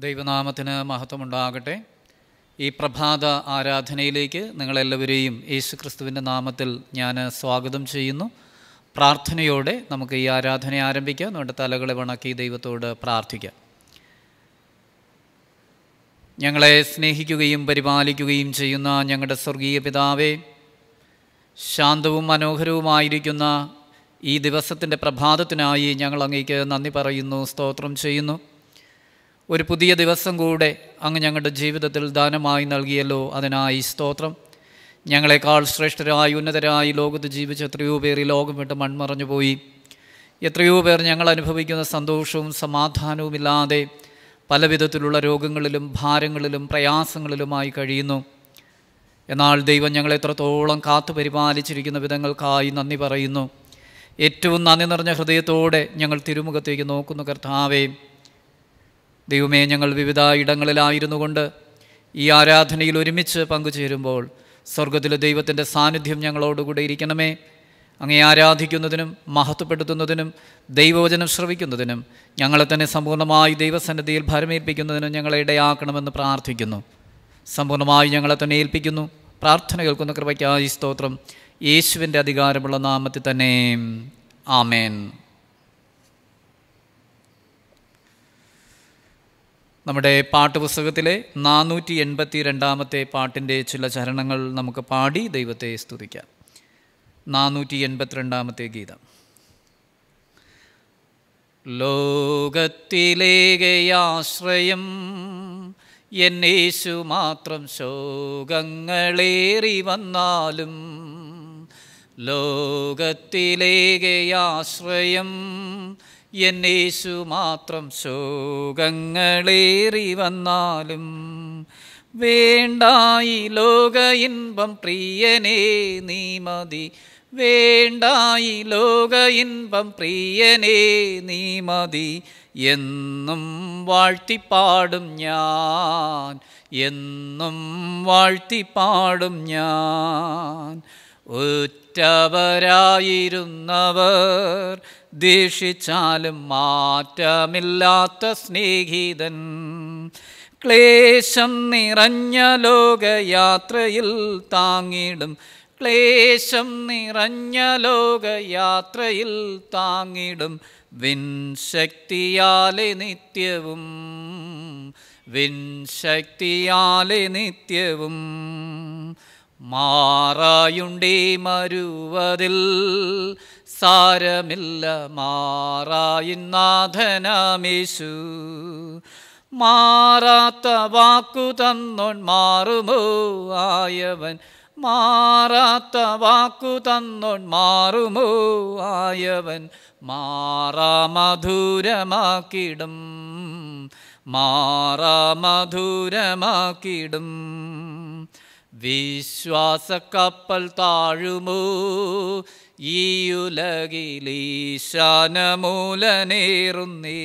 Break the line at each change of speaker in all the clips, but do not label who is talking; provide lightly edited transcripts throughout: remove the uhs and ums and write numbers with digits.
ദൈവനാമത്തിന് മഹത്വമുണ്ടാകട്ടെ. ഈ പ്രഭാത ആരാധനയിലേക്ക് നിങ്ങളെല്ലാവരെയും യേശുക്രിസ്തുവിൻ്റെ നാമത്തിൽ ഞാൻ സ്വാഗതം ചെയ്യുന്നു. പ്രാർത്ഥനയോടെ നമുക്ക് ഈ ആരാധന ആരംഭിക്കാം. നമ്മുടെ തലകളെ വണക്കി ദൈവത്തോട് പ്രാർത്ഥിക്കാം. ഞങ്ങളെ സ്നേഹിക്കുകയും പരിപാലിക്കുകയും ചെയ്യുന്ന ഞങ്ങളുടെ സ്വർഗീയ പിതാവേ, ശാന്തവും മനോഹരവുമായിരിക്കുന്ന ഈ ദിവസത്തിൻ്റെ പ്രഭാതത്തിനായി ഞങ്ങൾ അങ്ങേക്ക് നന്ദി പറയുന്നു, സ്തോത്രം ചെയ്യുന്നു. ഒരു പുതിയ ദിവസം കൂടെ അങ്ങ് ഞങ്ങളുടെ ജീവിതത്തിൽ ദാനമായി നൽകിയല്ലോ, അതിനായി സ്തോത്രം. ഞങ്ങളെക്കാൾ ശ്രേഷ്ഠരായി ഉന്നതരായി ലോകത്ത് ജീവിച്ച എത്രയോ പേർ ഈ ലോകം വിട്ട് മൺമറഞ്ഞു പോയി. എത്രയോ പേർ ഞങ്ങൾ അനുഭവിക്കുന്ന സന്തോഷവും സമാധാനവുമില്ലാതെ പല വിധത്തിലുള്ള രോഗങ്ങളിലും ഭാരങ്ങളിലും പ്രയാസങ്ങളിലുമായി കഴിയുന്നു. എന്നാൽ ദൈവം ഞങ്ങളെ എത്രത്തോളം കാത്തു പരിപാലിച്ചിരിക്കുന്ന വിധങ്ങൾക്കായി നന്ദി പറയുന്നു. ഏറ്റവും നന്ദി നിറഞ്ഞ ഹൃദയത്തോടെ ഞങ്ങൾ തിരുമുഖത്തേക്ക് നോക്കുന്നു. കർത്താവേ, ദൈവമേ, ഞങ്ങൾ വിവിധ ഇടങ്ങളിലായിരുന്നു കൊണ്ട് ഈ ആരാധനയിൽ ഒരുമിച്ച് പങ്കുചേരുമ്പോൾ സ്വർഗത്തിലെ ദൈവത്തിൻ്റെ സാന്നിധ്യം ഞങ്ങളോടുകൂടെ ഇരിക്കണമേ. അങ്ങേ ആരാധിക്കുന്നതിനും മഹത്വപ്പെടുത്തുന്നതിനും ദൈവവചനം ശ്രവിക്കുന്നതിനും ഞങ്ങളെ തന്നെ സമ്പൂർണ്ണമായി ദൈവസന്നിധിയിൽ ഭരമേൽപ്പിക്കുന്നതിനും ഞങ്ങളെ ഇടയാക്കണമെന്ന് പ്രാർത്ഥിക്കുന്നു. സമ്പൂർണ്ണമായി ഞങ്ങളെ തന്നെ ഏൽപ്പിക്കുന്നു. പ്രാർത്ഥന കേൾക്കുന്ന കൃപയ്ക്കായി സ്തോത്രം. യേശുവിൻ്റെ അധികാരമുള്ള നാമത്തിൽ തന്നെ ആമേൻ. നമ്മുടെ പാട്ടുപുസ്തകത്തിലെ 482 പാട്ടിൻ്റെ ചില ചരണങ്ങൾ നമുക്ക് പാടി ദൈവത്തെ സ്തുതിക്കാം. 482 ഗീതം. ലോകത്തിലേകയാശ്രയം എന്നേശു മാത്രം, ശോകങ്ങളേറി വന്നാലും. ലോകത്തിലേകയാശ്രയം എന്നേശു മാത്രം, ശോകങ്ങളേറി വന്നാലും. വേണ്ടായി ലോക ഇൻപം പ്രിയനേ നീ മതി, വേണ്ടായി ലോക ഇൻപം പ്രിയനേ നീ മതി. എന്നും വാഴ്ത്തിപ്പാടും ഞാൻ, എന്നും വാഴ്ത്തിപ്പാടും ഞാൻ. ഉറ്റവരായിരുന്നവർ ദേഷിച്ചാലും മാറ്റമില്ലാത്ത സ്നേഹിതൻ. ക്ലേശം നിറഞ്ഞ ലോകയാത്രയിൽ താങ്ങിടും, ക്ലേശം നിറഞ്ഞ ലോകയാത്രയിൽ താങ്ങിടും. വിൻശക്തിയാലെ നിത്യവും, വിൻശക്തിയാലെ നിത്യവും. മാറായുണ്ടേ മരുവതിൽ സാരമില്ല, മാറായിനാഥനാമേശു. മാറാത്ത വാക്കു തന്നോൻ മാറുമോ ആയവൻ, മാറാത്ത വാക്കു തന്നോൻ മാറുമോ ആയവൻ. മാറാമധുരമാക്കിടും, മാറാമധുരമാക്കിടും. വിശ്വാസക്കപ്പൽ താഴുമോ ഈയുലകിലീശാനമൂലനേറുന്നേ.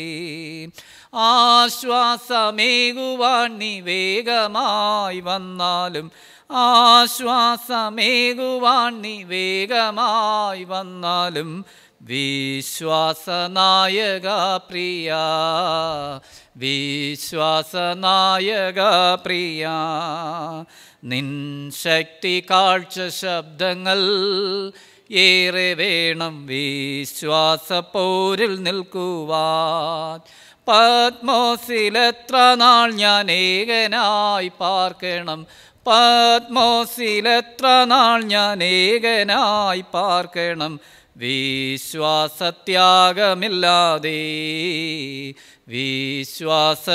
ആശ്വാസമേകുവാൻ നീ വേഗമായി വന്നാലും, ആശ്വാസമേകുവാൻ നീ വേഗമായി വന്നാലും. വിശ്വാസനായക പ്രിയ, വിശ്വാസനായക പ്രിയ. നിൻ ശക്തി കാഴ്ച ശബ്ദങ്ങൾ ഏറെ വേണം വിശ്വാസപ്പോരിൽ നിൽക്കുവാൻ. പത്മോസിലെത്ര നാൾ ഞാൻ ഏകനായി പാർക്കണം, പത്മോസിലെത്ര നാൾ ഞാൻ ഏകനായി പാർക്കണം. വിശ്വാസത്യാഗമില്ലാതെ, വിശ്വാസത്യാഗമില്ലാതെ.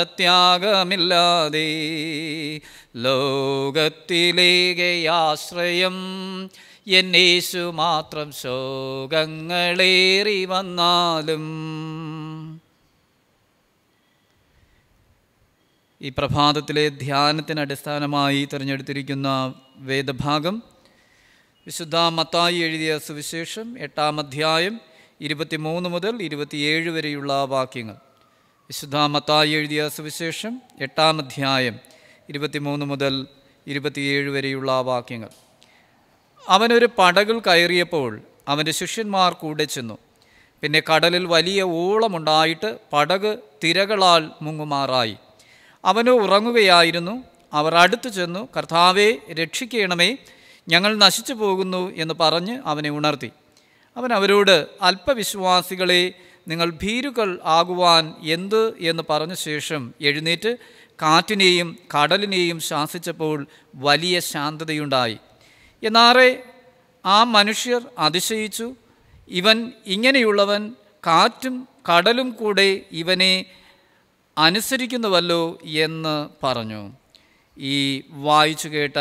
ലോകത്തിലേകയാശ്രയം എന്നേശു മാത്രം, ശോകങ്ങളേറി വന്നാലും. ഈ പ്രഭാതത്തിലെ ധ്യാനത്തിന് അടിസ്ഥാനമായി തിരഞ്ഞെടുത്തിരിക്കുന്ന വേദഭാഗം വിശുദ്ധ മത്തായി എഴുതിയ സുവിശേഷം 8-ാം അധ്യായം 23 മുതൽ 27 വരെയുള്ള വാക്യങ്ങൾ. വിശുദ്ധ മത്തായി എഴുതിയ സുവിശേഷം 8-ാം അധ്യായം 23 മുതൽ 27 വരെയുള്ള വാക്യങ്ങൾ. അവനൊരു പടകിൽ കയറിയപ്പോൾ അവൻ്റെ ശിഷ്യന്മാർ കൂടെ ചെന്നു. പിന്നെ കടലിൽ വലിയ ഓളമുണ്ടായിട്ട് പടക് തിരകളാൽ മുങ്ങുമാറായി. അവനോ ഉറങ്ങുകയായിരുന്നു. അവർ അടുത്തു ചെന്നു, കർത്താവേ, രക്ഷിക്കണമേ, ഞങ്ങൾ നശിച്ചു പോകുന്നു എന്ന് പറഞ്ഞ് അവനെ ഉണർത്തി. അവൻ അവരോട്, അല്പവിശ്വാസികളെ, നിങ്ങൾ ഭീരുക്കൾ ആകുവാൻ എന്ത് എന്ന് പറഞ്ഞ ശേഷം എഴുന്നേറ്റ് കാറ്റിനെയും കടലിനെയും ശാസിച്ചപ്പോൾ വലിയ ശാന്തതയുണ്ടായി. എന്നാറെ ആ മനുഷ്യർ അതിശയിച്ചു. ഇവൻ ഇങ്ങനെയുള്ളവൻ, കാറ്റും കടലും കൂടെ ഇവനെ അനുസരിക്കുന്നുവല്ലോ എന്ന് പറഞ്ഞു. ഈ വായിച്ചു കേട്ട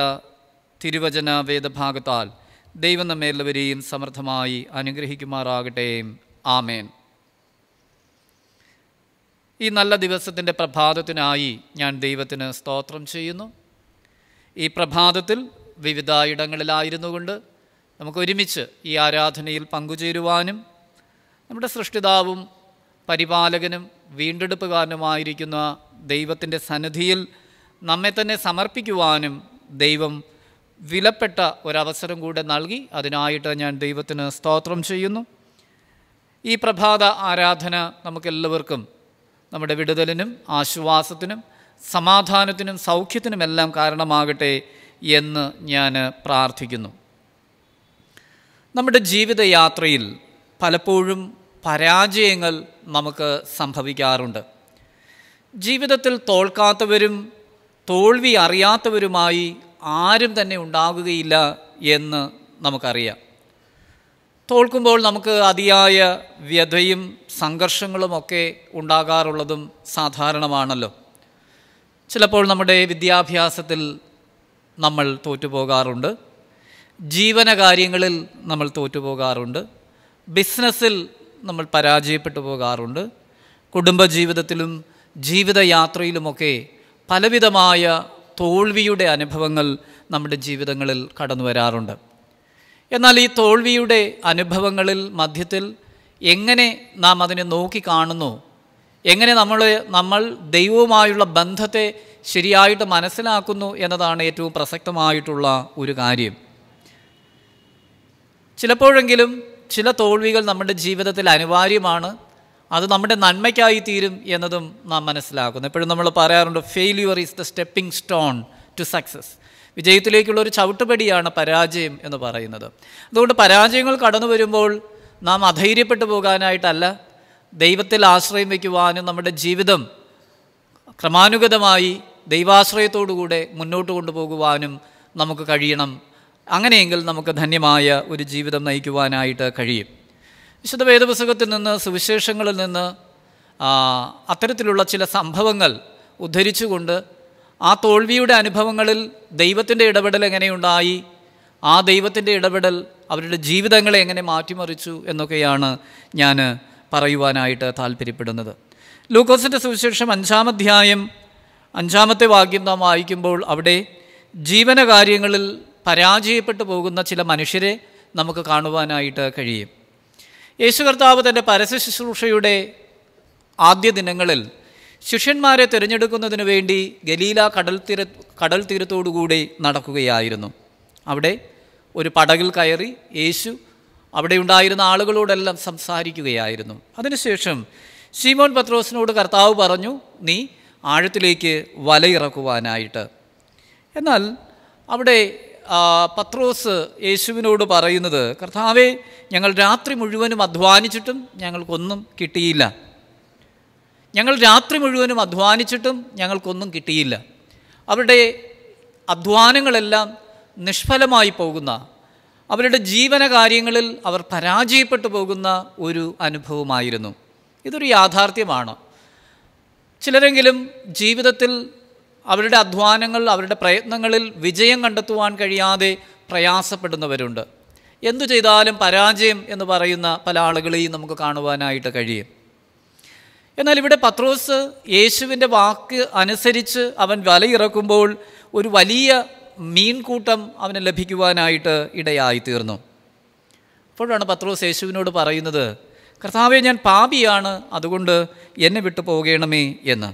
തിരുവചന വേദഭാഗത്താൽ ദൈവം നമ്മെല്ലാവരെയും സമർത്ഥമായി അനുഗ്രഹിക്കുമാറാകട്ടെ. ആമേൻ. ഈ നല്ല ദിവസത്തിൻ്റെ പ്രഭാതത്തിനായി ഞാൻ ദൈവത്തിന് സ്തോത്രം ചെയ്യുന്നു. ഈ പ്രഭാതത്തിൽ വിവിധ ഇടങ്ങളിലായിരുന്നു കൊണ്ട് നമുക്ക് ഒരുമിച്ച് ഈ ആരാധനയിൽ പങ്കുചേരുവാനും നമ്മുടെ സൃഷ്ടിതാവും പരിപാലകനും വീണ്ടെടുപ്പുകാരനുമായിരിക്കുന്ന ദൈവത്തിൻ്റെ സന്നിധിയിൽ നമ്മെ തന്നെ സമർപ്പിക്കുവാനും ദൈവം വിലപ്പെട്ട ഒരവസരം കൂടെ നൽകി. അതിനായിട്ട് ഞാൻ ദൈവത്തിന് സ്തോത്രം ചെയ്യുന്നു. ഈ പ്രഭാത ആരാധന നമുക്കെല്ലാവർക്കും നമ്മുടെ വിടുതലിനും ആശ്വാസത്തിനും സമാധാനത്തിനും സൗഖ്യത്തിനുമെല്ലാം കാരണമാകട്ടെ എന്ന് ഞാൻ പ്രാർത്ഥിക്കുന്നു. നമ്മുടെ ജീവിതയാത്രയിൽ പലപ്പോഴും പരാജയങ്ങൾ നമുക്ക് സംഭവിക്കാറുണ്ട്. ജീവിതത്തിൽ തോൽക്കാത്തവരും തോൽവി അറിയാത്തവരുമായി ആരും തന്നെ ഉണ്ടാകുകയില്ല എന്ന് നമുക്കറിയാം. തോൽക്കുമ്പോൾ നമുക്ക് അതിയായ വ്യഥയും സംഘർഷങ്ങളുമൊക്കെ ഉണ്ടാകാറുള്ളതും സാധാരണമാണല്ലോ. ചിലപ്പോൾ നമ്മുടെ വിദ്യാഭ്യാസത്തിൽ നമ്മൾ തോറ്റുപോകാറുണ്ട്, ജീവനകാര്യങ്ങളിൽ നമ്മൾ തോറ്റുപോകാറുണ്ട്, ബിസിനസ്സിൽ നമ്മൾ പരാജയപ്പെട്ടു പോകാറുണ്ട്, കുടുംബജീവിതത്തിലും ജീവിതയാത്രയിലുമൊക്കെ പലവിധമായ തോൽവിയുടെ അനുഭവങ്ങൾ നമ്മുടെ ജീവിതങ്ങളിൽ കടന്നു വരാറുണ്ട്. എന്നാൽ ഈ തോൽവിയുടെ അനുഭവങ്ങളിൽ മധ്യത്തിൽ എങ്ങനെ നാം അതിനെ നോക്കിക്കാണുന്നു, എങ്ങനെ നമ്മൾ ദൈവവുമായുള്ള ബന്ധത്തെ ശരിയായിട്ട് മനസ്സിലാക്കുന്നു എന്നതാണ് ഏറ്റവും പ്രസക്തമായിട്ടുള്ള ഒരു കാര്യം. ചിലപ്പോഴെങ്കിലും ചില തോൽവികൾ നമ്മുടെ ജീവിതത്തിൽ അനിവാര്യമാണ്, അത് നമ്മുടെ നന്മയ്ക്കായി തീരും എന്നതും നാം മനസ്സിലാക്കുന്നു. എപ്പോഴും നമ്മൾ പറയാറുണ്ട്, failure is the stepping stone to success. വിജയത്തിലേക്കുള്ള ഒരു ചവിട്ടുപടിയാണ് പരാജയം എന്ന് പറയുന്നത്. അതുകൊണ്ട് പരാജയങ്ങൾ കടന്നു വരുമ്പോൾ നാം അധൈര്യപ്പെട്ടു പോകാനായിട്ടല്ല, ദൈവത്തിൽ ആശ്രയം വയ്ക്കുവാനും നമ്മുടെ ജീവിതം ക്രമാനുഗതമായി ദൈവാശ്രയത്തോടുകൂടെ മുന്നോട്ട് കൊണ്ടുപോകുവാനും നമുക്ക് കഴിയണം. അങ്ങനെയെങ്കിൽ നമുക്ക് ധന്യമായ ഒരു ജീവിതം നയിക്കുവാനായിട്ട് കഴിയും. വിശുദ്ധ വേദപുസ്തകത്തിൽ നിന്ന്, സുവിശേഷങ്ങളിൽ നിന്ന് അത്തരത്തിലുള്ള ചില സംഭവങ്ങൾ ഉദ്ധരിച്ചുകൊണ്ട് ആ തോൽവിയുടെ അനുഭവങ്ങളിൽ ദൈവത്തിൻ്റെ ഇടപെടൽ എങ്ങനെയുണ്ടായി, ആ ദൈവത്തിൻ്റെ ഇടപെടൽ അവരുടെ ജീവിതങ്ങളെ എങ്ങനെ മാറ്റിമറിച്ചു എന്നൊക്കെയാണ് ഞാൻ പറയുവാനായിട്ട് താല്പര്യപ്പെടുന്നത്. ലൂക്കോസിൻ്റെ സുവിശേഷം 5-ാം അധ്യായം 5-ാമത്തെ വാക്യം നാം വായിക്കുമ്പോൾ അവിടെ ജീവനകാര്യങ്ങളിൽ പരാജയപ്പെട്ടു പോകുന്ന ചില മനുഷ്യരെ നമുക്ക് കാണുവാനായിട്ട് കഴിയും. യേശു കർത്താവ് തൻ്റെ പരസ്യ ശുശ്രൂഷയുടെ ആദ്യ ദിനങ്ങളിൽ ശിഷ്യന്മാരെ തിരഞ്ഞെടുക്കുന്നതിന് വേണ്ടി ഗലീല കടൽ തീരത്തോടുകൂടി നടക്കുകയായിരുന്നു. അവിടെ ഒരു പടകിൽ കയറി യേശു അവിടെ ഉണ്ടായിരുന്ന ആളുകളോടെല്ലാം സംസാരിക്കുകയായിരുന്നു. അതിനുശേഷം ശീമോൻ പത്രോസിനോട് കർത്താവ് പറഞ്ഞു, നീ ആഴത്തിലേക്ക് വലയിറക്കുവാനായിട്ട്. എന്നാൽ അവിടെ പത്രോസ് യേശുവിനോട് പറയുന്നത്, കർത്താവേ, ഞങ്ങൾ രാത്രി മുഴുവനും അധ്വാനിച്ചിട്ടും ഞങ്ങൾക്കൊന്നും കിട്ടിയില്ല. ഞങ്ങൾക്കൊന്നും കിട്ടിയില്ല. അവരുടെ അധ്വാനങ്ങളെല്ലാം നിഷ്ഫലമായി പോകുന്ന, അവരുടെ ജീവനകാര്യങ്ങളിൽ അവർ പരാജയപ്പെട്ടു പോകുന്ന ഒരു അനുഭവമായിരുന്നു. ഇതൊരു യാഥാർത്ഥ്യമാണ്. ചിലരെങ്കിലും ജീവിതത്തിൽ അവരുടെ അധ്വാനങ്ങൾ, അവരുടെ പ്രയത്നങ്ങളിൽ വിജയം കണ്ടെത്തുവാൻ കഴിയാതെ പ്രയാസപ്പെടുന്നവരുണ്ട്. എന്തു ചെയ്താലും പരാജയം എന്ന് പറയുന്ന പല ആളുകളെയും നമുക്ക് കാണുവാനായിട്ട് കഴിയും. എന്നാൽ ഇവിടെ പത്രോസ് യേശുവിൻ്റെ വാക്ക് അനുസരിച്ച് അവൻ വലയിറക്കുമ്പോൾ ഒരു വലിയ മീൻകൂട്ടം അവന് ലഭിക്കുവാനായിട്ട് ഇടയായിത്തീർന്നു. അപ്പോഴാണ് പത്രോസ് യേശുവിനോട് പറയുന്നത്, കർത്താവേ, ഞാൻ പാപിയാണ്, അതുകൊണ്ട് എന്നെ വിട്ടു പോകണമേ എന്ന്.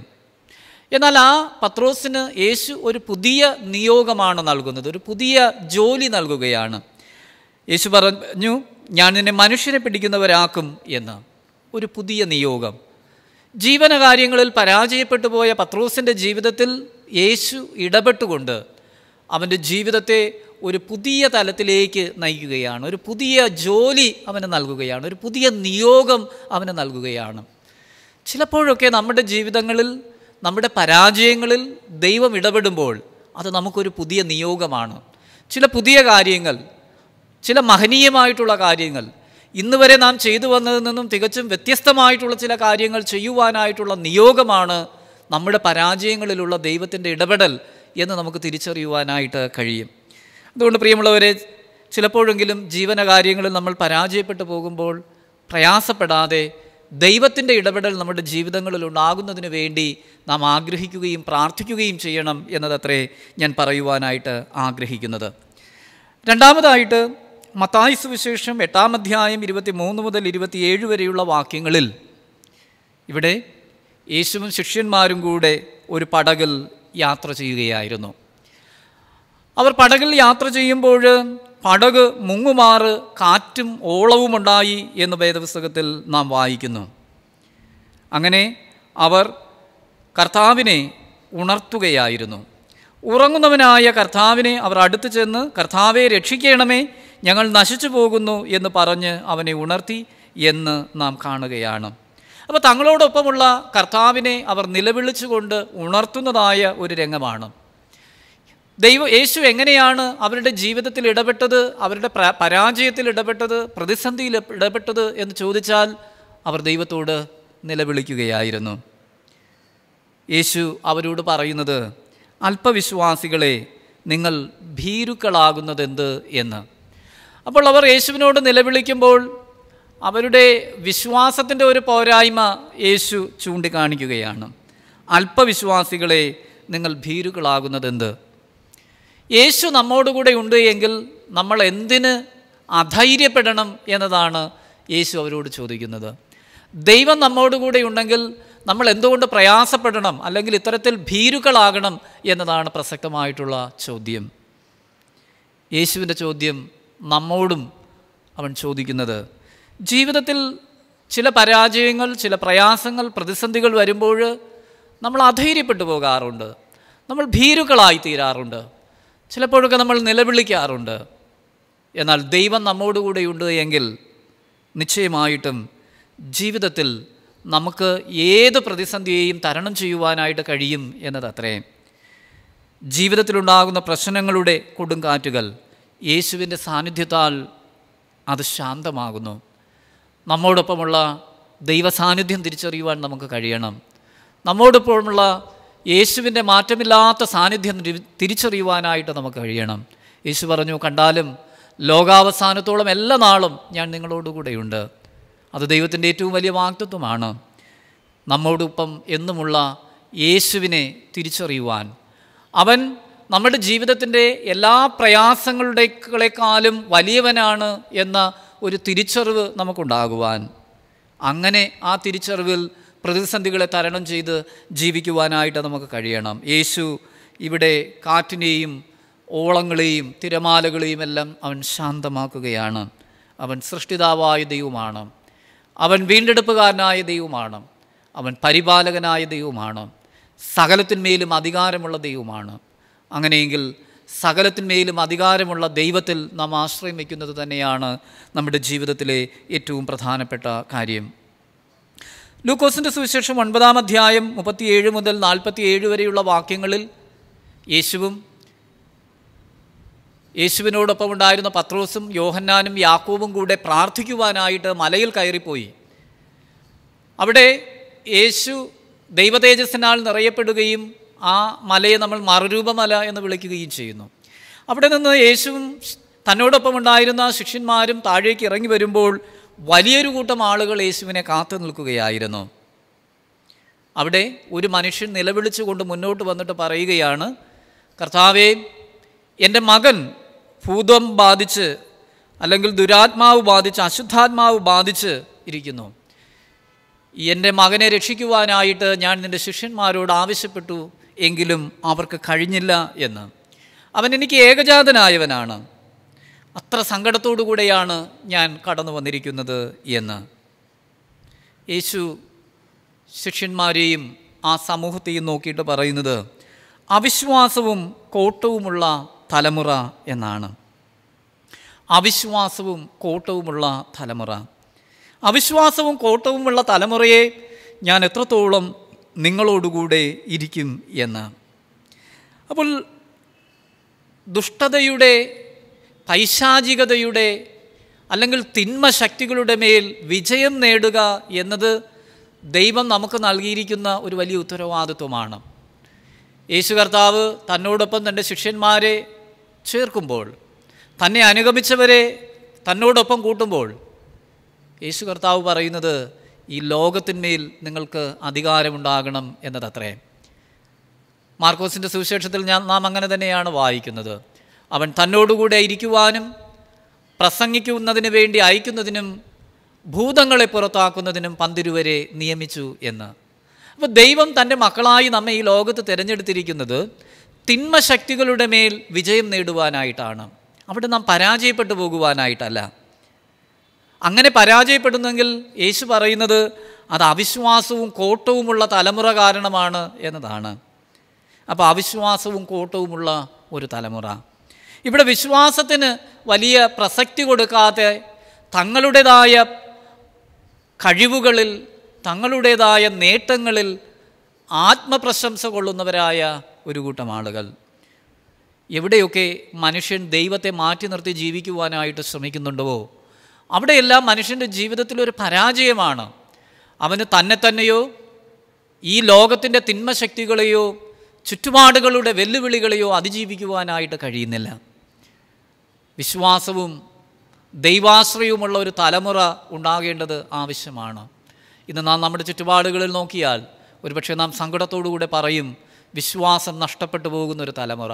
എന്നാൽ ആ പത്രോസിന് യേശു ഒരു പുതിയ നിയോഗമാണ് നൽകുന്നത്, ഒരു പുതിയ ജോലി നൽകുകയാണ്. യേശു പറഞ്ഞു, ഞാൻ നിന്നെ മനുഷ്യരെ പിടിക്കുന്നവരാക്കും എന്ന്. ഒരു പുതിയ നിയോഗം. ജീവനകാര്യങ്ങളിൽ പരാജയപ്പെട്ടു പോയ പത്രോസിൻ്റെ ജീവിതത്തിൽ യേശു ഇടപെട്ടുകൊണ്ട് അവൻ്റെ ജീവിതത്തെ ഒരു പുതിയ തലത്തിലേക്ക് നയിക്കുകയാണ്. ഒരു പുതിയ ജോലി അവന് നൽകുകയാണ്. ഒരു പുതിയ നിയോഗം അവന് നൽകുകയാണ്. ചിലപ്പോഴൊക്കെ നമ്മുടെ ജീവിതങ്ങളിൽ, നമ്മുടെ പരാജയങ്ങളിൽ ദൈവം ഇടപെടുമ്പോൾ അത് നമുക്കൊരു പുതിയ നിയോഗമാണ്. ചില പുതിയ കാര്യങ്ങൾ, ചില മഹനീയമായിട്ടുള്ള കാര്യങ്ങൾ, ഇന്ന് വരെ നാം ചെയ്തു വന്നതിൽ നിന്നും തികച്ചും വ്യത്യസ്തമായിട്ടുള്ള ചില കാര്യങ്ങൾ ചെയ്യുവാനായിട്ടുള്ള നിയോഗമാണ് നമ്മുടെ പരാജയങ്ങളിലുള്ള ദൈവത്തിൻ്റെ ഇടപെടൽ എന്ന് നമുക്ക് തിരിച്ചറിയുവാനായിട്ട് കഴിയും. അതുകൊണ്ട് പ്രിയമുള്ളവരെ, ചിലപ്പോഴെങ്കിലും ജീവനകാര്യങ്ങളിൽ നമ്മൾ പരാജയപ്പെട്ടു പോകുമ്പോൾ പ്രയാസപ്പെടാതെ ദൈവത്തിൻ്റെ ഇടപെടൽ നമ്മുടെ ജീവിതങ്ങളിൽ ഉണ്ടാകുന്നതിന് വേണ്ടി നാം ആഗ്രഹിക്കുകയും പ്രാർത്ഥിക്കുകയും ചെയ്യണം എന്നതത്രേ ഞാൻ പറയുവാനായിട്ട് ആഗ്രഹിക്കുന്നത്. രണ്ടാമതായിട്ട് മത്തായി സുവിശേഷം 8-ാം അധ്യായം 23 മുതൽ 27 വരെയുള്ള വാക്യങ്ങളിൽ ഇവിടെ യേശുവും ശിഷ്യന്മാരും കൂടെ ഒരു പടകിൽ യാത്ര ചെയ്യുകയായിരുന്നു. അവർ പടകിൽ യാത്ര ചെയ്യുമ്പോൾ പടക് മുങ്ങുമാറ് കാറ്റും ഓളവുമുണ്ടായി എന്ന് വേദപുസ്തകത്തിൽ നാം വായിക്കുന്നു. അങ്ങനെ അവർ കർത്താവിനെ ഉണർത്തുകയായിരുന്നു. ഉറങ്ങുന്നവനായ കർത്താവിനെ അവർ അടുത്ത് ചെന്ന്, കർത്താവെ രക്ഷിക്കണമേ, ഞങ്ങൾ നശിച്ചു പോകുന്നു എന്ന് പറഞ്ഞ് അവനെ ഉണർത്തി എന്ന് നാം കാണുകയാണ്. അപ്പോൾ തങ്ങളോടൊപ്പമുള്ള കർത്താവിനെ അവർ നിലവിളിച്ചുകൊണ്ട് ഉണർത്തുന്നതായ ഒരു രംഗമാണ്. യേശു എങ്ങനെയാണ് അവരുടെ ജീവിതത്തിൽ ഇടപെട്ടത്, അവരുടെ പരാജയത്തിൽ ഇടപെട്ടത്, പ്രതിസന്ധിയിൽ ഇടപെട്ടത് എന്ന് ചോദിച്ചാൽ അവർ ദൈവത്തോട് നിലവിളിക്കുകയായിരുന്നു. യേശു അവരോട് പറയുന്നത്, അല്പവിശ്വാസികളെ, നിങ്ങൾ ഭീരുക്കളാകുന്നതെന്ത് എന്ന്. അപ്പോൾ അവർ യേശുവിനോട് നിലവിളിക്കുമ്പോൾ അവരുടെ വിശ്വാസത്തിൻ്റെ ഒരു പോരായ്മ യേശു ചൂണ്ടിക്കാണിക്കുകയാണ്. അല്പവിശ്വാസികളെ, നിങ്ങൾ ഭീരുക്കളാകുന്നതെന്ത്. യേശു നമ്മോടുകൂടെ ഉണ്ട് എങ്കിൽ നമ്മൾ എന്തിന് അധൈര്യപ്പെടണം എന്നതാണ് യേശു അവരോട് ചോദിക്കുന്നത്. ദൈവം നമ്മോടുകൂടെ ഉണ്ടെങ്കിൽ നമ്മൾ എന്തുകൊണ്ട് പ്രയാസപ്പെടണം, അല്ലെങ്കിൽ ഇത്തരത്തിൽ ഭീരുക്കളാകണം എന്നതാണ് പ്രസക്തമായിട്ടുള്ള ചോദ്യം. യേശുവിൻ്റെ ചോദ്യം നമ്മോടും അവൻ ചോദിക്കുന്നത്. ജീവിതത്തിൽ ചില പരാജയങ്ങൾ, ചില പ്രയാസങ്ങൾ, പ്രതിസന്ധികൾ വരുമ്പോൾ നമ്മൾ അധൈര്യപ്പെട്ടു പോകാറുണ്ട്, നമ്മൾ ഭീരുക്കളായി തീരാറുണ്ട്, ചിലപ്പോഴൊക്കെ നമ്മൾ നിലവിളിക്കാറുണ്ട്. എന്നാൽ ദൈവം നമ്മോടുകൂടെയുണ്ട് എങ്കിൽ നിശ്ചയമായിട്ടും ജീവിതത്തിൽ നമുക്ക് ഏത് പ്രതിസന്ധിയെയും തരണം ചെയ്യുവാനായിട്ട് കഴിയും എന്നതത്രേ. ജീവിതത്തിലുണ്ടാകുന്ന പ്രശ്നങ്ങളുടെ കൊടുങ്കാറ്റുകൾ യേശുവിൻ്റെ സാന്നിധ്യത്താൽ അത് ശാന്തമാകുന്നു. നമ്മോടൊപ്പമുള്ള ദൈവസാന്നിധ്യം തിരിച്ചറിയുവാൻ നമുക്ക് കഴിയണം. നമ്മോടൊപ്പമുള്ള യേശുവിൻ്റെ മാറ്റമില്ലാത്ത സാന്നിധ്യം തിരിച്ചറിയുവാനായിട്ട് നമുക്ക് കഴിയണം. യേശു പറഞ്ഞു, കണ്ടാലും ലോകാവസാനത്തോളം എല്ലാ നാളും ഞാൻ നിങ്ങളോടുകൂടെയുണ്ട്. അത് ദൈവത്തിൻ്റെ ഏറ്റവും വലിയ വാഗ്ദത്തമാണ്. നമ്മോടൊപ്പം എന്നുമുള്ള യേശുവിനെ തിരിച്ചറിയുവാൻ, അവൻ നമ്മുടെ ജീവിതത്തിൻ്റെ എല്ലാ പ്രയാസങ്ങളുടെക്കാളും വലിയവനാണ് എന്ന ഒരു തിരിച്ചറിവ് നമുക്കുണ്ടാകുവാൻ, അങ്ങനെ ആ തിരിച്ചറിവിൽ പ്രതിസന്ധികളെ തരണം ചെയ്ത് ജീവിക്കുവാനായിട്ട് നമുക്ക് കഴിയണം. യേശു ഇവിടെ കാറ്റിനെയും ഓളങ്ങളെയും തിരമാലകളെയും എല്ലാം അവൻ ശാന്തമാക്കുകയാണ്. അവൻ സൃഷ്ടിതാവായ ദൈവമാണ്, അവൻ വീണ്ടെടുപ്പുകാരനായ ദൈവമാണ്, അവൻ പരിപാലകനായ ദൈവമാണ്, സകലത്തിന്മേലും അധികാരമുള്ള ദൈവമാണ്. അങ്ങനെയെങ്കിൽ സകലത്തിന്മേലും അധികാരമുള്ള ദൈവത്തിൽ നാം ആശ്രയം വയ്ക്കുന്നത് തന്നെയാണ് നമ്മുടെ ജീവിതത്തിലെ ഏറ്റവും പ്രധാനപ്പെട്ട കാര്യം. ലൂക്കോസിൻ്റെ സുവിശേഷം 9-ാം അധ്യായം 37 മുതൽ 47 വരെയുള്ള വാക്യങ്ങളിൽ യേശുവിനോടൊപ്പം ഉണ്ടായിരുന്ന പത്രോസും യോഹന്നാനും യാക്കോബും കൂടെ പ്രാർത്ഥിക്കുവാനായിട്ട് മലയിൽ കയറിപ്പോയി. അവിടെ യേശു ദൈവതേജസ്സിനാൽ നിറയപ്പെടുകയും ആ മലയെ നമ്മൾ മറുരൂപമല എന്ന് വിളിക്കുകയും ചെയ്യുന്നു. അവിടെ നിന്ന് യേശുവും തന്നോടൊപ്പം ഉണ്ടായിരുന്ന ശിഷ്യന്മാരും താഴേക്ക് ഇറങ്ങി വരുമ്പോൾ വലിയൊരു കൂട്ടം ആളുകൾ യേശുവിനെ കാത്തു നിൽക്കുകയായിരുന്നു. അവിടെ ഒരു മനുഷ്യൻ നിലവിളിച്ചുകൊണ്ട് മുന്നോട്ട് വന്നിട്ട് പറയുകയാണ്, കർത്താവേ, എൻ്റെ മകൻ ഭൂതം ബാധിച്ച് അല്ലെങ്കിൽ ദുരാത്മാവ് ബാധിച്ച് അശുദ്ധാത്മാവ് ബാധിച്ച് ഇരിക്കുന്നു. എൻ്റെ മകനെ രക്ഷിക്കുവാനായിട്ട് ഞാൻ നിൻ്റെ ശിഷ്യന്മാരോട് ആവശ്യപ്പെട്ടു, എങ്കിലും അവർക്ക് കഴിഞ്ഞില്ല എന്ന്. അവൻ എനിക്ക് ഏകജാതനായവനാണ്, അത്ര സങ്കടത്തോടു കൂടെയാണ് ഞാൻ കടന്നു വന്നിരിക്കുന്നത് എന്ന്. യേശു ശിഷ്യന്മാരെയും ആ സമൂഹത്തെയും നോക്കിയിട്ട് പറയുന്നത് അവിശ്വാസവും കോട്ടവുമുള്ള തലമുറ എന്നാണ്. അവിശ്വാസവും കോട്ടവുമുള്ള തലമുറ. അവിശ്വാസവും കോട്ടവുമുള്ള തലമുറയെ ഞാൻ എത്രത്തോളം നിങ്ങളോടുകൂടെ ഇരിക്കും എന്ന്. അപ്പോൾ ദുഷ്ടതയുടെ, പൈശാചികതയുടെ അല്ലെങ്കിൽ തിന്മ ശക്തികളുടെ മേൽ വിജയം നേടുക എന്നത് ദൈവം നമുക്ക് നൽകിയിരിക്കുന്ന ഒരു വലിയ ഉത്തരവാദിത്വമാണ്. യേശു കർത്താവ് തന്നോടൊപ്പം തൻ്റെ ശിഷ്യന്മാരെ ചേർക്കുമ്പോൾ, തന്നെ അനുഗമിച്ചവരെ തന്നോടൊപ്പം കൂട്ടുമ്പോൾ യേശു കർത്താവ് പറയുന്നത് ഈ ലോകത്തിന്മേൽ നിങ്ങൾക്ക് അധികാരമുണ്ടാകണം എന്നതത്രേ. മാർക്കോസിൻ്റെ സുവിശേഷത്തിൽ നാം അങ്ങനെ തന്നെയാണ് വായിക്കുന്നത്. അവൻ തന്നോടുകൂടെ ഇരിക്കുവാനും പ്രസംഗിക്കുന്നതിന് വേണ്ടി അയക്കുന്നതിനും ഭൂതങ്ങളെ പുറത്താക്കുന്നതിനും 12 നിയമിച്ചു എന്ന്. അപ്പോൾ ദൈവം തൻ്റെ മക്കളായി നമ്മെ ഈ ലോകത്ത് തിരഞ്ഞെടുത്തിരിക്കുന്നത് തിന്മ ശക്തികളുടെ മേൽ വിജയം നേടുവാനായിട്ടാണ്. അവിടെ നാം പരാജയപ്പെട്ടു പോകുവാനായിട്ടല്ല. അങ്ങനെ പരാജയപ്പെടുന്നെങ്കിൽ യേശു പറയുന്നത് അത് അവിശ്വാസവും കോട്ടവുമുള്ള തലമുറ കാരണമാണ് എന്നതാണ്. അപ്പോൾ അവിശ്വാസവും കോട്ടവുമുള്ള ഒരു തലമുറ. ഇവിടെ വിശ്വാസത്തിന് വലിയ പ്രസക്തി കൊടുക്കാതെ തങ്ങളുടേതായ കഴിവുകളിൽ, തങ്ങളുടേതായ നേട്ടങ്ങളിൽ ആത്മപ്രശംസ കൊള്ളുന്നവരായ ഒരു കൂട്ടം ആളുകൾ. എവിടെയൊക്കെ മനുഷ്യൻ ദൈവത്തെ മാറ്റി നിർത്തി ജീവിക്കുവാനായിട്ട് ശ്രമിക്കുന്നുണ്ടോ അവിടെയെല്ലാം മനുഷ്യൻ്റെ ജീവിതത്തിലൊരു പരാജയമാണ്. അവന് തന്നെയോ ഈ ലോകത്തിൻ്റെ തിന്മശക്തികളെയോ ചുറ്റുപാടുകളുടെ വെല്ലുവിളികളെയോ അതിജീവിക്കുവാനായിട്ട് കഴിയുന്നില്ല. വിശ്വാസവും ദൈവാശ്രയവുമുള്ള ഒരു തലമുറ ഉണ്ടാകേണ്ടത് ആവശ്യമാണ്. ഇന്ന് നാം നമ്മുടെ ചുറ്റുപാടുകളിൽ നോക്കിയാൽ ഒരുപക്ഷെ നാം സങ്കടത്തോടുകൂടെ പറയും, വിശ്വാസം നഷ്ടപ്പെട്ടു പോകുന്നൊരു തലമുറ,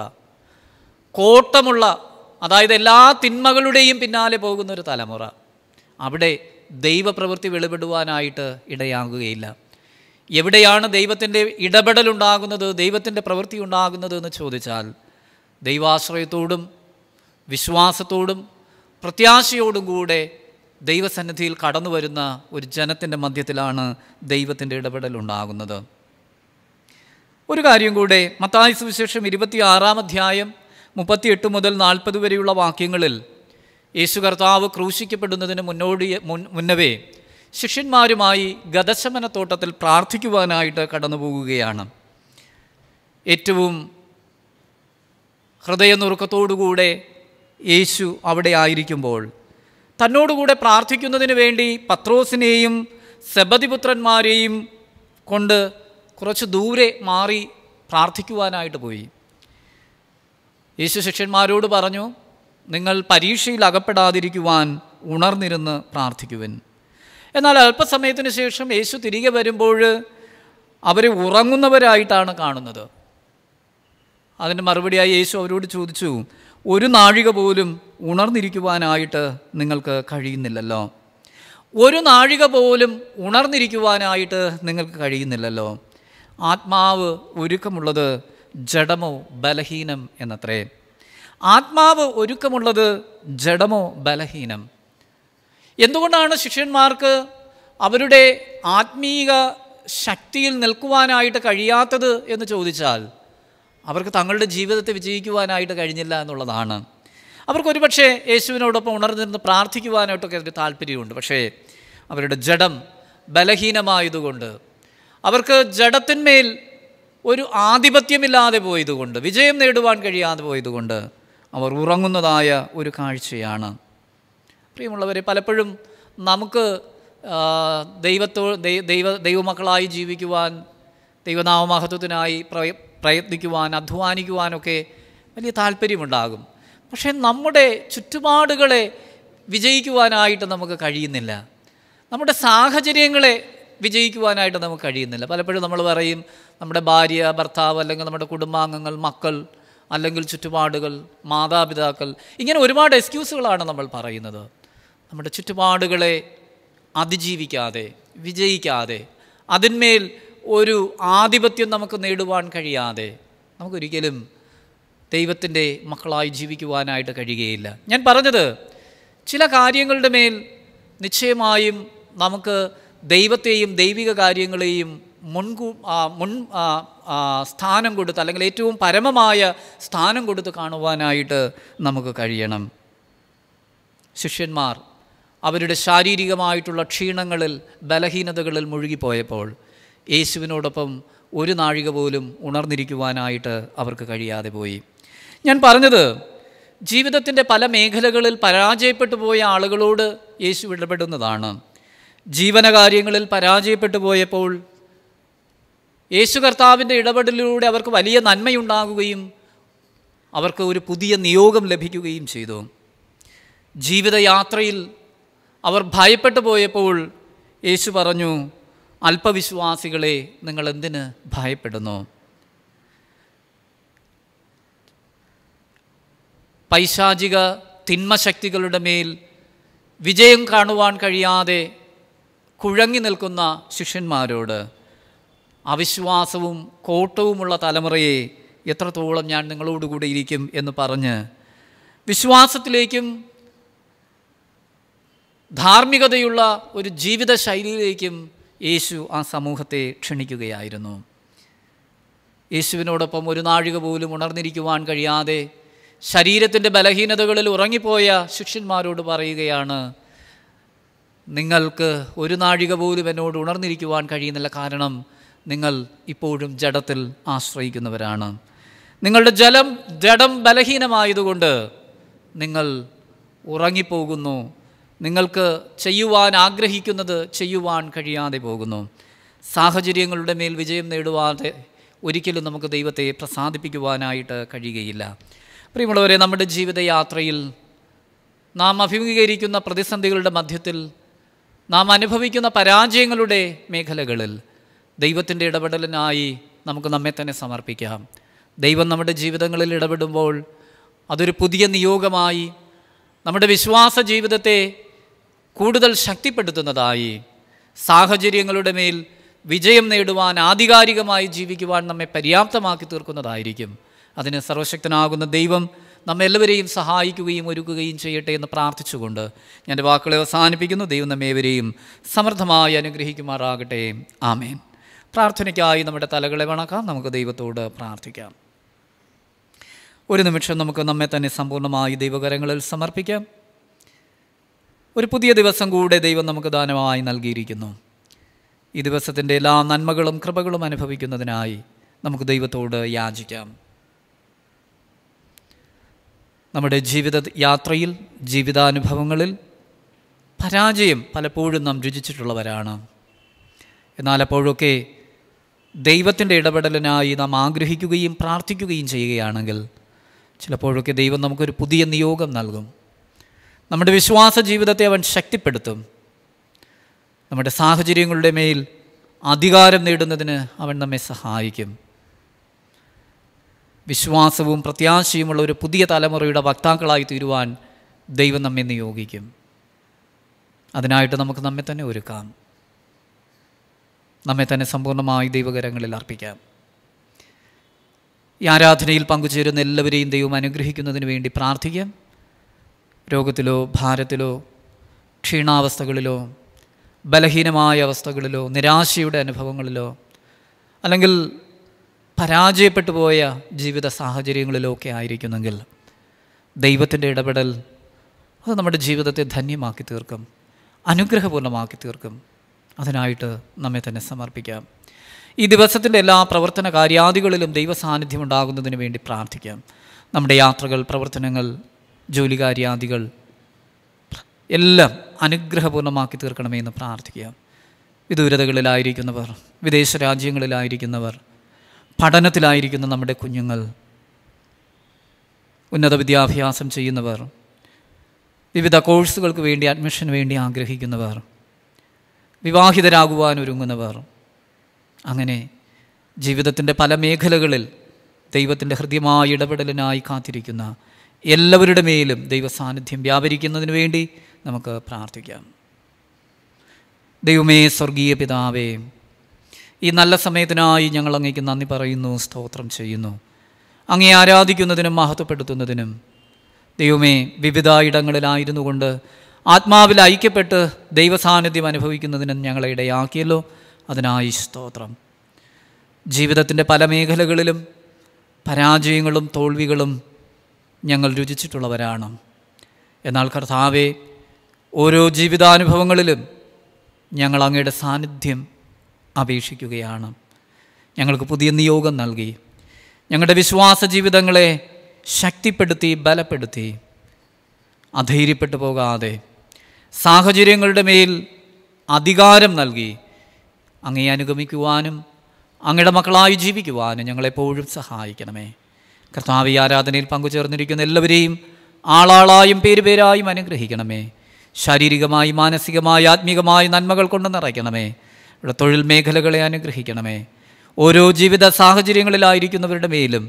കോട്ടമുള്ള, അതായത് എല്ലാ തിന്മകളുടെയും പിന്നാലെ പോകുന്നൊരു തലമുറ. അവിടെ ദൈവപ്രവൃത്തി വെളിപ്പെടുവാനായിട്ട് ഇടയാകുകയില്ല. എവിടെയാണ് ദൈവത്തിൻ്റെ ഇടപെടലുണ്ടാകുന്നത്, ദൈവത്തിൻ്റെ പ്രവൃത്തി ഉണ്ടാകുന്നത് എന്ന് ചോദിച്ചാൽ ദൈവാശ്രയത്തോടും വിശ്വാസത്തോടും പ്രത്യാശയോടും കൂടെ ദൈവസന്നിധിയിൽ കടന്നു വരുന്ന ഒരു ജനത്തിൻ്റെ മധ്യത്തിലാണ് ദൈവത്തിൻ്റെ ഇടപെടലുണ്ടാകുന്നത്. ഒരു കാര്യം കൂടെ, മത്തായി സുവിശേഷം 26-ാം അധ്യായം 38 മുതൽ 40 വരെയുള്ള വാക്യങ്ങളിൽ യേശു കർത്താവ് ക്രൂശിക്കപ്പെടുന്നതിന് മുന്നവേ ശിഷ്യന്മാരുമായി ഗദശമനത്തോട്ടത്തിൽ പ്രാർത്ഥിക്കുവാനായിട്ട് കടന്നു പോകുകയാണ്. ഏറ്റവും ഹൃദയനുറുക്കത്തോടുകൂടെ യേശു അവിടെ ആയിരിക്കുമ്പോൾ തന്നോടുകൂടെ പ്രാർത്ഥിക്കുന്നതിന് വേണ്ടി പത്രോസിനെയും സെബദിപുത്രന്മാരെയും കൊണ്ട് കുറച്ച് ദൂരെ മാറി പ്രാർത്ഥിക്കുവാനായിട്ട് പോയി. യേശു ശിഷ്യന്മാരോട് പറഞ്ഞു, നിങ്ങൾ പരീക്ഷയിൽ അകപ്പെടാതിരിക്കുവാൻ ഉണർന്നിരുന്ന് പ്രാർത്ഥിക്കുവിൻ. എന്നാൽ അല്പസമയത്തിന് ശേഷം യേശു തിരികെ വരുമ്പോൾ അവരെ ഉറങ്ങുന്നവരായിട്ടാണ് കാണുന്നത്. അതിന് മറുപടിയായി യേശു അവരോട് ചോദിച്ചു, ഒരു നാഴിക പോലും ഉണർന്നിരിക്കുവാനായിട്ട് നിങ്ങൾക്ക് കഴിയുന്നില്ലല്ലോ? ഒരു നാഴിക പോലും ഉണർന്നിരിക്കുവാനായിട്ട് നിങ്ങൾക്ക് കഴിയുന്നില്ലല്ലോ? ആത്മാവ് ഒരുക്കമുള്ളത് ജഡമോ ബലഹീനം എന്നത്രേ. ആത്മാവ് ഒരുക്കമുള്ളത് ജഡമോ ബലഹീനം. എന്തുകൊണ്ടാണ് ശിഷ്യന്മാർക്ക് അവരുടെ ആത്മീക ശക്തിയിൽ നിൽക്കുവാനായിട്ട് കഴിയാത്തത് എന്ന് ചോദിച്ചാൽ അവർക്ക് തങ്ങളുടെ ജീവിതത്തെ വിജയിക്കുവാനായിട്ട് കഴിഞ്ഞില്ല എന്നുള്ളതാണ്. അവർക്കൊരു പക്ഷേ യേശുവിനോടൊപ്പം ഉണർന്നിരുന്ന് പ്രാർത്ഥിക്കുവാനായിട്ടൊക്കെ അതിന് താല്പര്യമുണ്ട്. പക്ഷേ അവരുടെ ജഡം ബലഹീനമായതുകൊണ്ട്, അവർക്ക് ജഡത്തിന്മേൽ ഒരു ആധിപത്യമില്ലാതെ പോയതുകൊണ്ട്, വിജയം നേടുവാൻ കഴിയാതെ പോയതുകൊണ്ട് അവർ ഉറങ്ങുന്നതായ ഒരു കാഴ്ചയാണ്. പ്രിയമുള്ളവരെ, പലപ്പോഴും നമുക്ക് ദൈവമക്കളായി ജീവിക്കുവാൻ, ദൈവനാമമഹത്വത്തിനായി പ്രയത്നിക്കുവാൻ, അധ്വാനിക്കുവാനൊക്കെ വലിയ താല്പര്യമുണ്ടാകും. പക്ഷേ നമ്മുടെ ചുറ്റുപാടുകളെ വിജയിക്കുവാനായിട്ട് നമുക്ക് കഴിയുന്നില്ല. നമ്മുടെ സാഹചര്യങ്ങളെ വിജയിക്കുവാനായിട്ട് നമുക്ക് കഴിയുന്നില്ല. പലപ്പോഴും നമ്മൾ പറയും, നമ്മുടെ ഭാര്യ, ഭർത്താവ്, അല്ലെങ്കിൽ നമ്മുടെ കുടുംബാംഗങ്ങൾ, മക്കൾ, അല്ലെങ്കിൽ ചുറ്റുപാടുകൾ, മാതാപിതാക്കൾ, ഇങ്ങനെ ഒരുപാട് എക്സ്ക്യൂസുകളാണ് നമ്മൾ പറയുന്നത്. നമ്മുടെ ചുറ്റുപാടുകളെ അതിജീവിക്കാതെ, വിജയിക്കാതെ, അതിന്മേൽ ഒരു ആധിപത്യം നമുക്ക് നേടുവാൻ കഴിയാതെ നമുക്കൊരിക്കലും ദൈവത്തിൻ്റെ മക്കളായി ജീവിക്കുവാനായിട്ട് കഴിയുകയില്ല. ഞാൻ പറഞ്ഞത്, ചില കാര്യങ്ങളുടെ മേൽ നിശ്ചയമായും നമുക്ക് ദൈവത്തെയും ദൈവിക കാര്യങ്ങളെയും സ്ഥാനം കൊടുത്ത്, അല്ലെങ്കിൽ ഏറ്റവും പരമമായ സ്ഥാനം കൊടുത്ത് കാണുവാനായിട്ട് നമുക്ക് കഴിയണം. ശിഷ്യന്മാർ അവരുടെ ശാരീരികമായിട്ടുള്ള ക്ഷീണങ്ങളിൽ, ബലഹീനതകളിൽ മുഴുകിപ്പോയപ്പോൾ യേശുവിനോടൊപ്പം ഒരു നാഴിക പോലും ഉണർന്നിരിക്കുവാനായിട്ട് അവർക്ക് കഴിയാതെ പോയി. ഞാൻ പറഞ്ഞത്, ജീവിതത്തിൻ്റെ പല മേഖലകളിൽ പരാജയപ്പെട്ടു പോയ ആളുകളോട് യേശു ഇടപെടുന്നതാണ്. ജീവനകാര്യങ്ങളിൽ പരാജയപ്പെട്ടു പോയപ്പോൾ യേശു കർത്താവിൻ്റെ ഇടപെടലിലൂടെ അവർക്ക് വലിയ നന്മയുണ്ടാകുകയും അവർക്ക് ഒരു പുതിയ നിയോഗം ലഭിക്കുകയും ചെയ്തു. ജീവിതയാത്രയിൽ അവർ ഭയപ്പെട്ടു പോയപ്പോൾ യേശു പറഞ്ഞു, അല്പവിശ്വാസികളെ, നിങ്ങൾ എന്തിന് ഭയപ്പെടുന്നു? പൈശാചിക തിന്മശക്തികളുടെ മേൽ വിജയം കാണുവാൻ കഴിയാതെ കുഴങ്ങി നിൽക്കുന്ന ശിഷ്യന്മാരോട്, അവിശ്വാസവും കോട്ടവുമുള്ള തലമുറയെ എത്രത്തോളം ഞാൻ നിങ്ങളോടുകൂടെ ഇരിക്കും എന്ന് പറഞ്ഞ് വിശ്വാസത്തിലേക്കും ധാർമ്മികതയുള്ള ഒരു ജീവിത ശൈലിയിലേക്കും യേശു ആ സമൂഹത്തെ ക്ഷണിക്കുകയായിരുന്നു. യേശുവിനോടൊപ്പം ഒരു നാഴിക പോലും ഉണർന്നിരിക്കുവാൻ കഴിയാതെ ശരീരത്തിൻ്റെ ബലഹീനതകളിൽ ഉറങ്ങിപ്പോയ ശിഷ്യന്മാരോട് പറയുകയാണ്, നിങ്ങൾക്ക് ഒരു നാഴിക പോലും എന്നോട് ഉണർന്നിരിക്കുവാൻ കഴിയുന്നില്ല. കാരണം നിങ്ങൾ ഇപ്പോഴും ജഡത്തിൽ ആശ്രയിക്കുന്നവരാണ്. നിങ്ങളുടെ ജഡം ബലഹീനമായതുകൊണ്ട് നിങ്ങൾ ഉറങ്ങിപ്പോകുന്നു. നിങ്ങൾക്ക് ചെയ്യുവാൻ ആഗ്രഹിക്കുന്നത് ചെയ്യുവാൻ കഴിയാതെ പോകുന്നു. സാഹചര്യങ്ങളുടെ മേൽ വിജയം നേടുവാതെ ഒരിക്കലും നമുക്ക് ദൈവത്തെ പ്രസാദിപ്പിക്കുവാനായിട്ട് കഴിയുകയില്ല. പ്രിയമുള്ളവരെ, നമ്മുടെ ജീവിതയാത്രയിൽ നാം അഭിമുഖീകരിക്കുന്ന പ്രതിസന്ധികളുടെ മധ്യത്തിൽ, നാം അനുഭവിക്കുന്ന പരാജയങ്ങളുടെ മേഖലകളിൽ ദൈവത്തിൻ്റെ ഇടപെടലിനായി നമുക്ക് നമ്മെ തന്നെ സമർപ്പിക്കാം. ദൈവം നമ്മുടെ ജീവിതങ്ങളിൽ ഇടപെടുമ്പോൾ അതൊരു പുതിയ നിയോഗമായി, നമ്മുടെ വിശ്വാസ ജീവിതത്തെ കൂടുതൽ ശക്തിപ്പെടുത്തുന്നതായി, സാഹചര്യങ്ങളുടെ മേൽ വിജയം നേടുവാൻ, ആധികാരികമായി ജീവിക്കുവാൻ നമ്മെ പര്യാപ്തമാക്കി തീർക്കുന്നതായിരിക്കും. അതിന് സർവശക്തനാകുന്ന ദൈവം നമ്മെല്ലാവരെയും സഹായിക്കുകയും ഒരുക്കുകയും ചെയ്യട്ടെ എന്ന് പ്രാർത്ഥിച്ചുകൊണ്ട് ഞാൻ എൻ്റെ വാക്കുകളെ അവസാനിപ്പിക്കുന്നു. ദൈവം നമ്മേവരെയും സമൃദ്ധമായി അനുഗ്രഹിക്കുമാറാകട്ടെ. ആമേൻ. പ്രാർത്ഥനയ്ക്കായി നമ്മുടെ തലകളെ വണക്കാം. നമുക്ക് ദൈവത്തോട് പ്രാർത്ഥിക്കാം. ഒരു നിമിഷം നമുക്ക് നമ്മെ തന്നെ സമ്പൂർണ്ണമായി ദൈവകരങ്ങളിൽ സമർപ്പിക്കാം. ഒരു പുതിയ ദിവസം കൂടെ ദൈവം നമുക്ക് ദാനമായി നൽകിയിരിക്കുന്നു. ഈ ദിവസത്തിൻ്റെ എല്ലാ നന്മകളും കൃപകളും അനുഭവിക്കുന്നതിനായി നമുക്ക് ദൈവത്തോട് യാചിക്കാം. നമ്മുടെ ജീവിത യാത്രയിൽ, ജീവിതാനുഭവങ്ങളിൽ പരാജയം പലപ്പോഴും നാം രുചിച്ചിട്ടുള്ളവരാണ്. എന്നാൽ അപ്പോഴൊക്കെ ദൈവത്തിൻ്റെ ഇടപെടലിനായി നാം ആഗ്രഹിക്കുകയും പ്രാർത്ഥിക്കുകയും ചെയ്യുകയാണെങ്കിൽ ചിലപ്പോഴൊക്കെ ദൈവം നമുക്കൊരു പുതിയ നിയോഗം നൽകും. നമ്മുടെ വിശ്വാസ ജീവിതത്തെ അവൻ ശക്തിപ്പെടുത്തും. നമ്മുടെ സാഹചര്യങ്ങളുടെ മേൽ അധികാരം നേടുന്നതിന് അവൻ നമ്മെ സഹായിക്കും. വിശ്വാസവും പ്രത്യാശയുമുള്ള ഒരു പുതിയ തലമുറയുടെ വക്താക്കളായി തീരുവാൻ ദൈവം നമ്മെ നിയോഗിക്കും. അതിനായിട്ട് നമുക്ക് നമ്മെ തന്നെ ഒരുക്കാം. നമ്മെ തന്നെ സമ്പൂർണ്ണമായി ദൈവകരങ്ങളിൽ അർപ്പിക്കാം. ഈ ആരാധനയിൽ പങ്കുചേരുന്ന എല്ലാവരെയും ദൈവം അനുഗ്രഹിക്കുന്നതിന് വേണ്ടി പ്രാർത്ഥിക്കാം. രോഗത്തിലോ ഭാരത്തിലോ ക്ഷീണാവസ്ഥകളിലോ ബലഹീനമായ അവസ്ഥകളിലോ നിരാശയുടെ അനുഭവങ്ങളിലോ അല്ലെങ്കിൽ പരാജയപ്പെട്ടു പോയ ജീവിത സാഹചര്യങ്ങളിലോ ഒക്കെ ആയിരിക്കുന്നെങ്കിൽ ദൈവത്തിൻ്റെ ഇടപെടൽ അത് നമ്മുടെ ജീവിതത്തെ ധന്യമാക്കി തീർക്കും, അനുഗ്രഹപൂർണ്ണമാക്കി തീർക്കും. അതിനായിട്ട് നമ്മെ തന്നെ സമർപ്പിക്കാം. ഈ ദിവസത്തിൻ്റെ എല്ലാ പ്രവർത്തന കാര്യാദികളിലും ദൈവസാന്നിധ്യം ഉണ്ടാകുന്നതിന് വേണ്ടി പ്രാർത്ഥിക്കാം. നമ്മുടെ യാത്രകൾ, പ്രവർത്തനങ്ങൾ, ജോലികാര്യാദികൾ എല്ലാം അനുഗ്രഹപൂർണ്ണമാക്കി തീർക്കണമേ എന്ന് പ്രാർത്ഥിക്കാം. വിദൂരതകളിലായിരിക്കുന്നവർ, വിദേശ രാജ്യങ്ങളിലായിരിക്കുന്നവർ, പഠനത്തിലായിരിക്കുന്ന നമ്മുടെ കുഞ്ഞുങ്ങൾ, ഉന്നത വിദ്യാഭ്യാസം ചെയ്യുന്നവർ, വിവിധ കോഴ്സുകൾക്ക് വേണ്ടി അഡ്മിഷന് വേണ്ടി ആഗ്രഹിക്കുന്നവർ, വിവാഹിതരാകുവാൻ ഒരുങ്ങുന്നവർ, അങ്ങനെ ജീവിതത്തിൻ്റെ പല മേഖലകളിൽ ദൈവത്തിൻ്റെ ഹൃദ്യമായ ഇടപെടലിനായി കാത്തിരിക്കുന്ന എല്ലാവരുടെ മേലും ദൈവസാന്നിധ്യം വ്യാപരിക്കുന്നതിന് വേണ്ടി നമുക്ക് പ്രാർത്ഥിക്കാം. ദൈവമേ, സ്വർഗീയ പിതാവേ, ഈ നല്ല സമയത്തിനായി ഞങ്ങൾ അങ്ങേക്ക് നന്ദി പറയുന്നു, സ്തോത്രം ചെയ്യുന്നു. അങ്ങേ ആരാധിക്കുന്നതിനും മഹത്വപ്പെടുത്തുന്നതിനും ദൈവമേ വിവിധ ഇടങ്ങളിലായിരുന്നു കൊണ്ട് ആത്മാവിൽ ഐക്യപ്പെട്ട് ദൈവസാന്നിധ്യം അനുഭവിക്കുന്നതിനും ഞങ്ങളെ ഇടയാക്കിയല്ലോ. അതിനായി സ്തോത്രം. ജീവിതത്തിൻ്റെ പല മേഖലകളിലും പരാജയങ്ങളും തോൽവികളും ഞങ്ങൾ രുചിച്ചിട്ടുള്ളവരാണ്. എന്നാൽ കർത്താവേ, ഓരോ ജീവിതാനുഭവങ്ങളിലും ഞങ്ങൾ അങ്ങയുടെ സാന്നിധ്യം അപേക്ഷിക്കുകയാണ്. ഞങ്ങൾക്ക് പുതിയ നിയോഗം നൽകി ഞങ്ങളുടെ വിശ്വാസ ജീവിതങ്ങളെ ശക്തിപ്പെടുത്തി ബലപ്പെടുത്തി അധൈര്യപ്പെട്ടു പോകാതെ സാഹചര്യങ്ങളുടെ മേൽ അധികാരം നൽകി അങ്ങയെ അനുഗമിക്കുവാനും അങ്ങയുടെ മക്കളായി ജീവിക്കുവാനും ഞങ്ങളെപ്പോഴും സഹായിക്കണമേ. കർത്താവ്, ഈ ആരാധനയിൽ പങ്കുചേർന്നിരിക്കുന്ന എല്ലാവരെയും ആളാളായും പേരുപേരായും അനുഗ്രഹിക്കണമേ. ശാരീരികമായി, മാനസികമായി, ആത്മീകമായി നന്മകൾ കൊണ്ട് നിറയ്ക്കണമേ. ഇവിടെ തൊഴിൽ മേഖലകളെ അനുഗ്രഹിക്കണമേ. ഓരോ ജീവിത സാഹചര്യങ്ങളിലായിരിക്കുന്നവരുടെ മേലും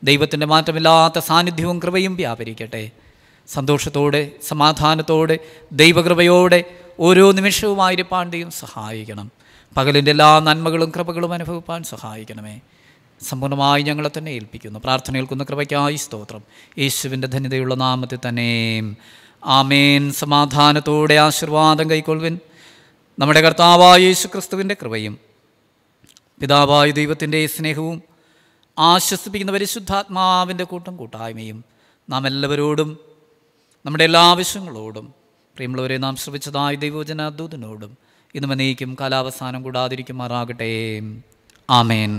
ദൈവത്തിൻ്റെ മാറ്റമില്ലാത്ത സാന്നിധ്യവും കൃപയും വ്യാപരിക്കട്ടെ. സന്തോഷത്തോടെ, സമാധാനത്തോടെ, ദൈവകൃപയോടെ ഓരോ നിമിഷവുമായിരിക്കാൻ ദൈവം സഹായിക്കണം. പകലിൻ്റെ എല്ലാ നന്മകളും കൃപകളും അനുഭവിപ്പാൻ സഹായിക്കണമേ. സമ്പൂർണ്ണമായി ഞങ്ങളെ തന്നെ ഏൽപ്പിക്കുന്നു. പ്രാർത്ഥന കേൾക്കുന്ന കൃപയ്ക്കായി സ്തോത്രം. യേശുവിൻ്റെ ധന്യതയുള്ള നാമത്തിൽ തന്നെ ആമേൻ. സമാധാനത്തോടെ ആശീർവാദം കൈക്കൊള്ളുവിൻ. നമ്മുടെ കർത്താവായ യേശു ക്രിസ്തുവിൻ്റെ കൃപയും പിതാവായ ദൈവത്തിൻ്റെ സ്നേഹവും ആശ്വസിപ്പിക്കുന്ന പരിശുദ്ധാത്മാവിൻ്റെ കൂട്ടായ്മയും നാം എല്ലാവരോടും നമ്മുടെ എല്ലാ ആവശ്യങ്ങളോടും പ്രിയമുള്ളവരെ നാം ശ്രമിച്ചതായ ദൈവവചനദൂതനോടും ഇന്നും എന്നേക്കും കാലാവസാനം കൂടാതിരിക്കുമാറാകട്ടെ. ആമേൻ.